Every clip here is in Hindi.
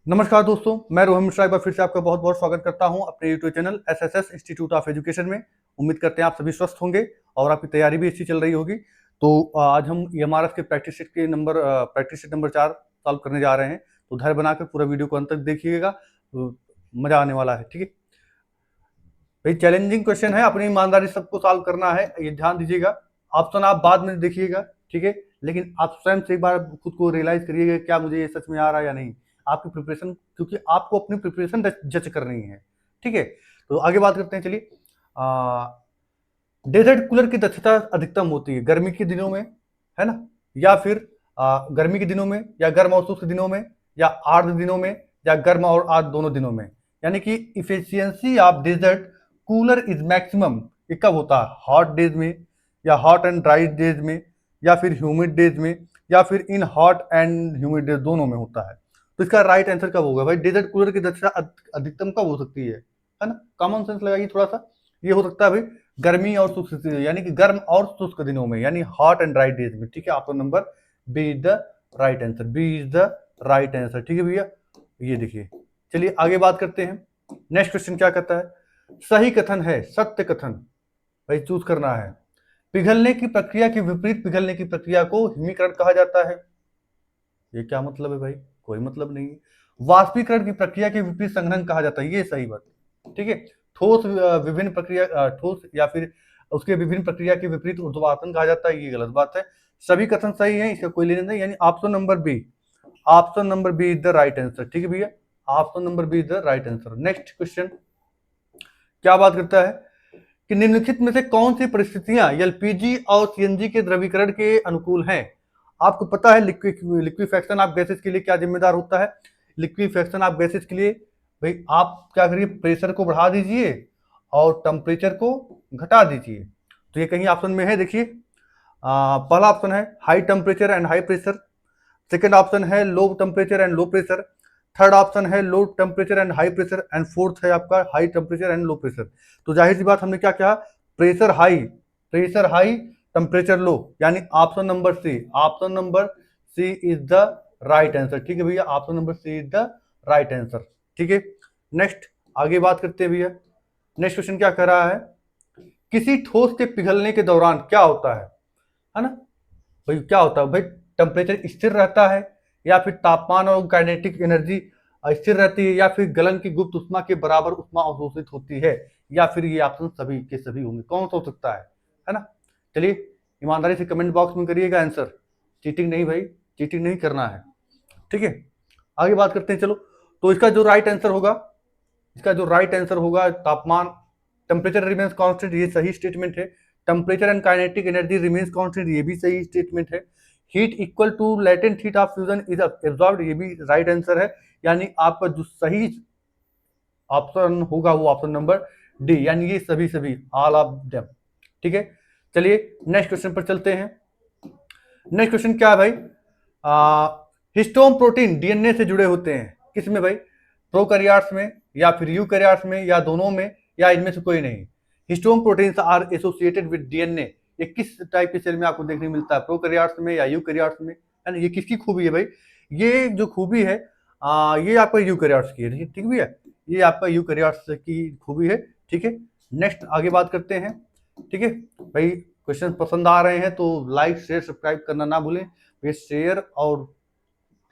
नमस्कार दोस्तों, मैं रोहन मिश्रा एक बार फिर से आपका बहुत बहुत स्वागत करता हूं अपने YouTube channel SSS institute of education में। उम्मीद करते हैं आप सभी स्वस्थ होंगे और आपकी तैयारी भी अच्छी चल रही होगी। तो आज हम ईएमआरएफ के प्रैक्टिस सेट नंबर 4 सॉल्व करने जा रहे हैं। तो धैर्य बनाकर पूरा वीडियो को अंत तक देखिएगा, तो मजा आने वाला है। ठीक है भाई, चैलेंजिंग क्वेश्चन है, अपनी ईमानदारी सबको सॉल्व करना है, ये ध्यान दीजिएगा। ऑप्शन आप बाद में देखिएगा, ठीक है, लेकिन आप स्वयं से एक बार खुद को रियलाइज करिएगा क्या मुझे ये सच में आ रहा है या नहीं। आपकी प्रिपरेशन, क्योंकि आपको अपनी प्रिपरेशन जज करनी है। ठीक है, तो आगे बात करते हैं। चलिए, डेजर्ट कूलर की दक्षता अधिकतम होती है गर्मी के दिनों में, है ना, या फिर गर्मी के दिनों में, या गर्म और शुष्क दिनों में, या आर्द्र दिनों में, या गर्म और आर्द्र दोनों दिनों में। यानी कि efficiency of desert cooler is maximum ये कब होता है? हॉट डेज में, या हॉट एंड ड्राई डेज में, या फिर ह्यूमिड डेज में, या फिर in hot and humid days दोनों में होता है। तो इसका राइट आंसर कब होगा भाई? डेजर्ट कूलर की दक्षता अधिकतम कब हो सकती है ना? कॉमन सेंस लगाइए थोड़ा सा। ये हो सकता है भाई गर्मी और शुष्क, यानी कि गर्म और शुष्क दिनों में, यानी हॉट एंड ड्राई डेज में। ठीक है, option number B is the right answer. B is the right answer. ठीक है भैया, ये देखिए। चलिए आगे बात करते हैं। नेक्स्ट क्वेश्चन क्या कहता है? सही कथन है, सत्य कथन भाई चूज करना है। पिघलने की प्रक्रिया के विपरीत पिघलने की प्रक्रिया को हिमीकरण कहा जाता है। ये क्या मतलब है भाई? कोई मतलब नहीं है। वाष्पीकरण की प्रक्रिया के विपरीत संघनन कहा जाता है, ये सही बात। ठीक है, ठोस विभिन्न प्रक्रिया ठोस या फिर उसके विभिन्न प्रक्रिया के विपरीत ऊर्ध्वाधन कहा जाता है, ये गलत बात है। सभी कथन सही है, इसका कोई लेना नहीं, यानी option number B, option number B is the right answer. ठीक है भैया, option number B is the right answer. Next question क्या बात करता है कि निम्नलिखित में से कौन सी परिस्थितियां एलपीजी और सीएनजी के द्रवीकरण के अनुकूल हैं? आपको पता है लिक्विफैक्शन ऑफ गैसेस के लिए क्या जिम्मेदार होता है? लिक्विफैक्शन ऑफ गैसेस के लिए भाई आप क्या करिए, प्रेशर को बढ़ा दीजिए और टेम्परेचर को घटा दीजिए। तो ये कहीं ऑप्शन में है, देखिए। पहला ऑप्शन है high temperature and high pressure, second option है low temperature and low pressure, third option है low temperature and high pressure, and fourth है आपका high temperature and low pressure. तो जाहिर सी बात हमने क्या कहा, प्रेशर हाई टेम्परेचर लो, यानी option number C, option number C is the right answer. ठीक है भैया, option number C is the right answer. ठीक है, नेक्स्ट आगे बात करते हैं भैया। नेक्स्ट क्वेश्चन क्या कर रहा है? किसी ठोस के पिघलने के दौरान क्या होता है ना भाई? क्या होता है भाई? टेम्परेचर स्थिर रहता है, या फिर तापमान और काइनेटिक एनर्जी स्थिर रहती है, या फिर गलन की गुप्त उष्मा के बराबर उष्मा अवशोषित होती है, या फिर ये ऑप्शन सभी के सभी होंगे? कौन सा हो सकता है ना? चलिए ईमानदारी से कमेंट बॉक्स में करिएगा आंसर। चीटिंग नहीं भाई, चीटिंग नहीं करना है। ठीक है, आगे बात करते हैं। चलो, तो इसका जो राइट आंसर होगा, तापमान, टेम्परेचर रिमेन्स कांस्टेंट, ये सही स्टेटमेंट है। Temperature and kinetic energy remains constant, ये भी सही स्टेटमेंट है। Heat equal to latent heat of fusion is absorbed, ये भी राइट आंसर है। यानी आपका जो सही ऑप्शन होगा वो ऑप्शन नंबर डी, यानी ये सभी सभी ऑल ऑफ देम। ठीक है, चलिए नेक्स्ट क्वेश्चन पर चलते हैं। नेक्स्ट क्वेश्चन क्या है भाई? हिस्टोन प्रोटीन डीएनए से जुड़े होते हैं किसमें भाई? प्रोकैरियोट्स में, या फिर यूकैरियोट्स में, या दोनों में, या इनमें से कोई नहीं? Histone proteins are associated with DNA, ये किस टाइप के सेल में आपको देखने मिलता है? प्रोकैरियोट्स में या यूकैरियोट्स में? है ना, ये किसकी खूबी है भाई? ये जो खूबी है ये आपका यूकैरियोट्स की है। ठीक भैया, ये आपका यूकैरियोट्स की खूबी है। ठीक है, नेक्स्ट आगे बात करते हैं। ठीक है भाई, क्वेश्चन पसंद आ रहे हैं तो लाइक शेयर सब्सक्राइब करना ना भूलें। ये शेयर और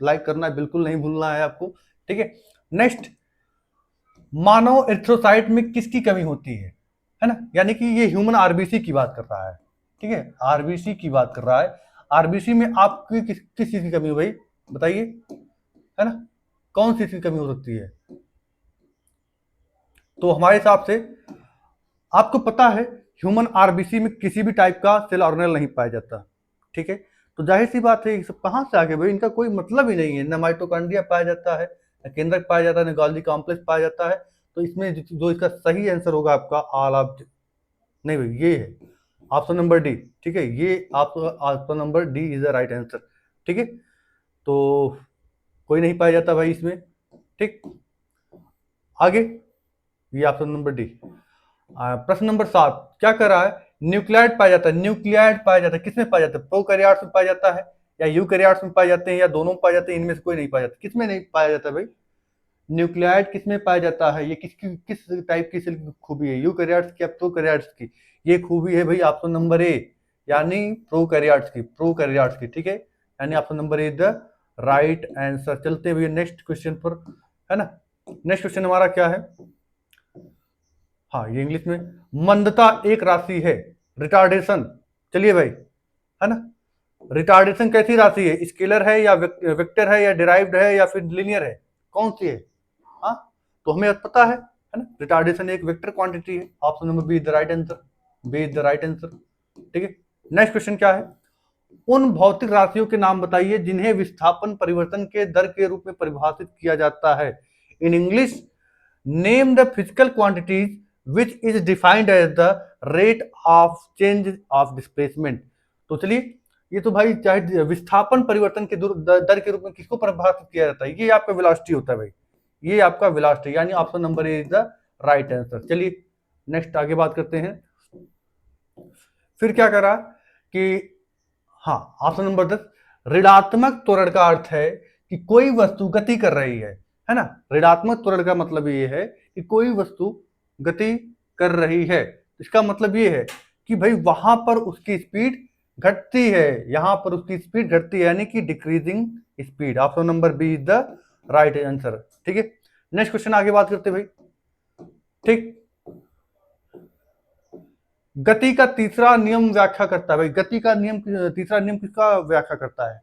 लाइक करना बिल्कुल नहीं भूलना है आपको। ठीक है, नेक्स्ट, मानव एरिथ्रोसाइट में किसकी कमी होती है ना? यानी कि ये ह्यूमन आरबीसी की बात कर रहा है। ठीक है, आरबीसी की बात कर रहा है। आरबीसी में आपकी किस चीज की कमी हो भाई? बताइए, है ना, कौन सी चीज की कमी हो सकती है? तो हमारे हिसाब से आपको पता है ह्यूमन आरबीसी में किसी भी टाइप का सेल ऑर्गेनेल नहीं पाया जाता। ठीक है, तो जाहिर सी बात है ये सब कहाँ से आ गए भाई? इनका कोई मतलब ही नहीं है। न माइटोकॉन्ड्रिया पाया जाता है, न केंद्रक पाया जाता है, न गोल्गी कॉम्प्लेक्स पाया जाता है। तो इसमें जो इसका सही आंसर होगा आपका ऑल ऑफ, नहीं भाई ये है ऑप्शन नंबर डी। ठीक है, ये option number D is the right answer. ठीक है, तो कोई नहीं पाया जाता भाई इसमें। ठीक, आगे ये ऑप्शन नंबर डी। प्रश्न नंबर 7 क्या कर रहा है? न्यूक्लियाइड पाया जाता है, न्यूक्लियाइड पाया जाता है किसमें पाया जाता है? प्रोकैरियोट्स में पाया जाता है, या यूकैरियोट्स में पाए जाते हैं, या दोनों में पाए जाते हैं? इनमें से कोई नहीं पाया जाता। किसमें नहीं पाया जाता भाई? न्यूक्लियाइड किस में पाया जाता है, ये किस टाइप की सेल की खूबी है, यूकैरियोट्स की या प्रोकैरियोट्स की? ये खूबी है भाई ऑप्शन नंबर ए, यानी प्रोकैरियोट्स की, ठीक है, यानी option number A the right answer. चलते हैं भैया नेक्स्ट क्वेश्चन पर, है ना। नेक्स्ट क्वेश्चन हमारा क्या है, हाँ ये इंग्लिश में, मंदता एक राशि है, रिटार्डेशन, चलिए भाई, है ना, रिटार्डेशन कैसी राशि है, स्केलर है या वेक्टर है या डिराइव्ड है या फिर लिनियर है, कौन सी है? हाँ, तो हमें पता है ना, रिटार्डेशन एक वेक्टर क्वांटिटी है, option number B is the right answer, B is the right answer, ठीक है। नेक्स्ट क्वेश्चन क्या है, उन भौतिक राशियों के नाम बताइए जिन्हें विस्थापन परिवर्तन के दर के रूप में परिभाषित किया जाता है। In English, name the physical quantities which is defined as the rate of change of displacement. तो चलिए, ये तो भाई चाहे विस्थापन परिवर्तन के दर के रूप में किसको परिभाषित किया जाता है, ये आपका वेलोसिटी होता है भाई, ये आपका वेलोसिटी, यानी option number A is the right answer. चलिए नेक्स्ट आगे बात करते हैं। फिर क्या करा कि हाँ, ऑप्शन नंबर 10, ऋणात्मक त्वरण का अर्थ है कि कोई वस्तु गति कर रही है ना। ऋणात्मक त्वरण का मतलब ये है कि कोई वस्तु गति कर रही है, इसका मतलब ये है कि भाई वहां पर उसकी स्पीड घटती है, यहां पर उसकी स्पीड घटती है, यानी कि decreasing speed. Option number B is the right answer, ठीक है। नेक्स्ट क्वेश्चन आगे बात करते भाई, ठीक। गति का तीसरा नियम व्याख्या करता है भाई, गति का नियम, तीसरा नियम किसका व्याख्या करता है?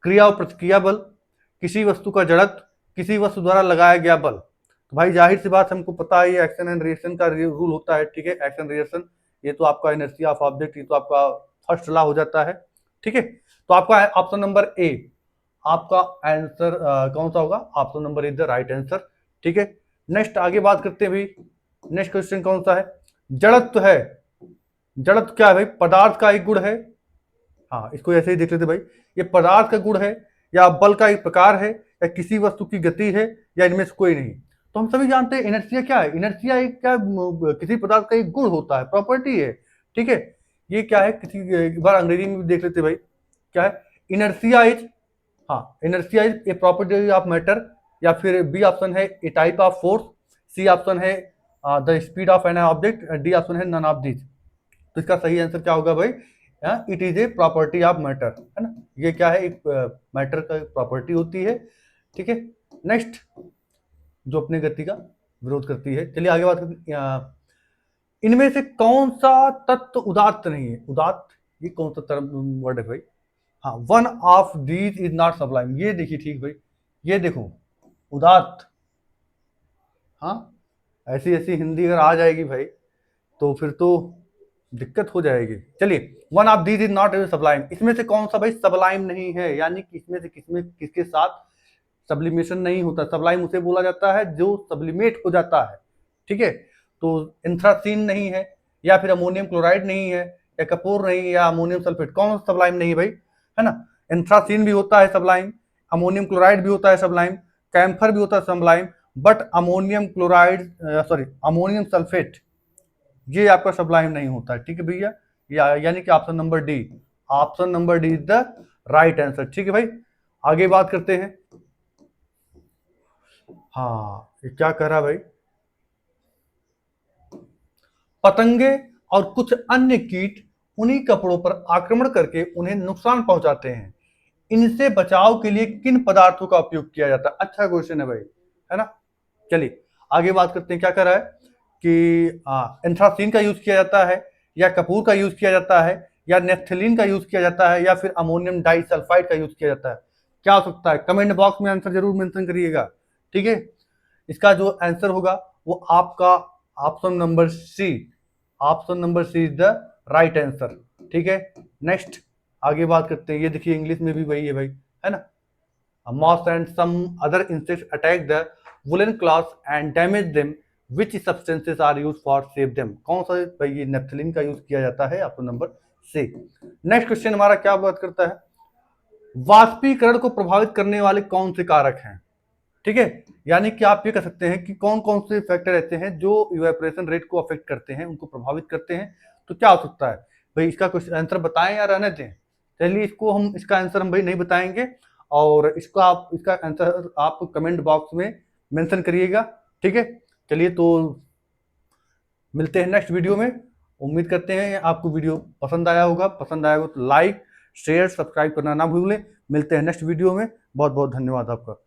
क्रिया और प्रतिक्रिया बल, किसी वस्तु का जड़त्व, किसी वस्तु द्वारा लगाया गया बल। तो भाई जाहिर सी बात हमको पता है ये एक्शन एंड रिएक्शन का रूल होता है, ठीक है, एक्शन रिएक्शन, ये तो आपका इनर्शिया ऑफ ऑब्जेक्ट, ये तो आपका फर्स्ट लॉ हो जाता है, ठीक है। तो आपका ऑप्शन नंबर ए, आपका आंसर कौन सा होगा? Option number is the right answer, ठीक है। नेक्स्ट आगे बात करते हैं भाई, नेक्स्ट क्वेश्चन कौन सा है? जड़त्व है, जड़त्व क्या है भाई? पदार्थ का एक गुण है, हाँ इसको ऐसे ही देख लेते भाई, ये पदार्थ का गुण है या बल का एक प्रकार है या किसी वस्तु की गति है या इनमें से कोई नहीं। तो हम सभी जानते हैं इनर्शिया क्या है, इनर्शिया एक क्या, किसी पदार्थ का एक गुण होता है, प्रॉपर्टी है, ठीक है। ये क्या है, किसी एक बार अंग्रेजी में भी देख लेते भाई, क्या है? इनर्शिया इज, हाँ inertia is a property of matter, या फिर बी ऑप्शन है a type of force, C option है the speed of an object, D option है नन ऑफ दिस। तो इसका सही आंसर क्या होगा भाई? It is a property of matter, है ना, ये क्या है, एक मैटर का प्रॉपर्टी होती है, ठीक है। नेक्स्ट, जो अपने गति का विरोध करती है। चलिए आगे बात करते हैं, इनमें से कौन सा तत्व उदात्त नहीं है? उदात्त, ये कौन सा टर्म वर्ड है भाई? हाँ, one of these is not Sublime, ये देखिए ठीक भाई, ये देखो उदात्त, हाँ ऐसी ऐसी हिंदी अगर आ जाएगी भाई तो फिर तो दिक्कत हो जाएगी। चलिए, one of these is not Sublime, इसमें से कौन सा भाई सबलाइम नहीं है, यानी कि इसमें से किसके साथ सब्लिमेशन नहीं होता। सबलाइम उसे बोला जाता है जो सब्लिमेट हो जाता है, ठीक है। तो एंथ्रासीन नहीं है, या फिर अमोनियम क्लोराइड नहीं है, या कपूर नहीं है, या अमोनियम सल्फेट, कौन सा सबलाइम नहीं है भाई? है ना, एंथ्रासीन भी होता है सबलाइम, अमोनियम क्लोराइड भी होता है सबलाइम, कैम्फर भी होता है Sublime, but ammonium chloride, sorry ammonium sulphate, ये आपका सबलाइम नहीं होता है, ठीक है भैया, यानी कि option number D, option number D is the right answer, ठीक है भाई। आगे बात करते हैं, हाँ ये क्या कह रहा भाई, पतंगे और कुछ अन्य कीट उन्हीं कपड़ों पर आक्रमण करके उन्हें नुकसान पहुंचाते हैं, इनसे बचाव के लिए किन पदार्थों का उपयोग किया जाता है? अच्छा क्वेश्चन है भाई, है ना। चलिए आगे बात करते हैं, क्या कर रहा है कि एंथ्रासीन का यूज किया जाता है, या कपूर का यूज किया जाता है, या नेफ्थलीन का यूज किया जाता है, या फिर अमोनियम डाइसल्फाइड का यूज किया जाता है? क्या हो सकता है? कमेंट बॉक्स में आंसर जरूर मेंशन करिएगा, ठीक है। इसका जो आंसर होगा वो आपका option number C, option number C is the right answer, ठीक है। नेक्स्ट आगे बात करते हैं, ये देखिए इंग्लिश में भी वही है भाई, है ना, moths and some other insects attack the woolen cloths and damage them, which substances are used for save them? कौन सा भाई? ये नेफ्थलीन का यूज किया जाता है, option number C. Next question हमारा क्या बात करता है, वाष्पीकरण को प्रभावित करने वाले कौन से कारक हैं, ठीक है, यानी कि आप ये कह सकते हैं कि कौन कौन से फैक्टर ऐसे हैं जो इवेपोरेशन रेट को अफेक्ट करते हैं, उनको प्रभावित करते हैं। तो क्या हो सकता है भाई? इसका कुछ आंसर बताएं या रहने दें? चलिए इसको हम, इसका आंसर हम भाई नहीं बताएंगे, और इसका आंसर आप कमेंट बॉक्स में मेंशन करिएगा, ठीक है। चलिए तो मिलते हैं नेक्स्ट वीडियो में। उम्मीद करते हैं आपको वीडियो पसंद आया होगा। पसंद आया हो तो लाइक शेयर सब्सक्राइब करना ना भूलें। मिलते हैं नेक्स्ट वीडियो में। बहुत बहुत धन्यवाद आपका।